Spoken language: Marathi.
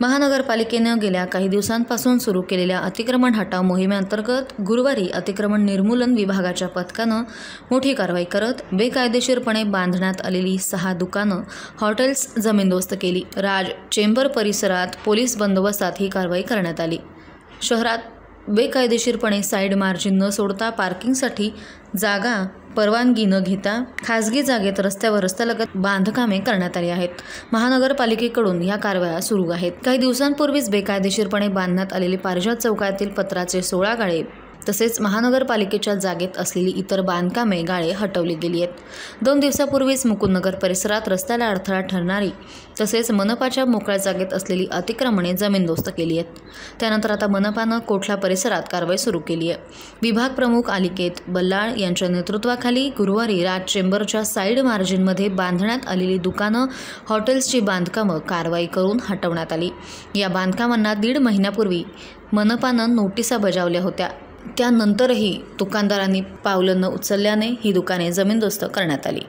महानगरपालिकेनं गेल्या काही दिवसांपासून सुरू केलेल्या अतिक्रमण हटाव मोहिमेअंतर्गत गुरुवारी अतिक्रमण निर्मूलन विभागाच्या पथकानं मोठी कारवाई करत बेकायदेशीरपणे बांधण्यात आलेली 6 दुकानं, हॉटेल्स जमीनदोस्त केली। राज चेंबर परिसरात पोलीस बंदोबस्तात ही कारवाई करण्यात आली। शहरात बेकायदेशीरपणे साईड मार्जिन न सोडता पार्किंगसाठी जागा परवानगी न घेता खासगी जागेत रस्त्यालगत बांधकामे करण्यात आली आहेत। महानगरपालिकेकडून या कारवाया सुरू आहेत। काही दिवसांपूर्वीच बेकायदेशीरपणे बांधण्यात आलेले पारिजात चौकातील पत्राचे 16 गाळे तसेच महानगरपालिकेच्या जागेत असलेली इतर बांधकामे गाळे हटवली गेली आहेत। 2 दिवसापूर्वीच मुकुंदनगर परिसरात रस्त्याला अडथळा ठरणारी तसेच मनपाच्या मोकळ्या जागेत असलेली अतिक्रमणे जमीनदोस्त केली आहेत। त्यानंतर आता मनपानं कोठला परिसरात कारवाई सुरू केली आहे। विभाग प्रमुख अनिकेत बल्लाळ यांच्या नेतृत्वाखाली गुरुवारी राज चेंबरच्या साईड मार्जिनमध्ये बांधण्यात आलेली दुकानं, हॉटेल्सची बांधकामं कारवाई करून हटवण्यात आली। या बांधकामांना 1.5 महिन्यापूर्वी मनपानं नोटिसा बजावल्या होत्या। त्यानंतरही दुकानदारांनी पावलं न उचलल्याने ही दुकाने जमीनदोस्त करण्यात आली।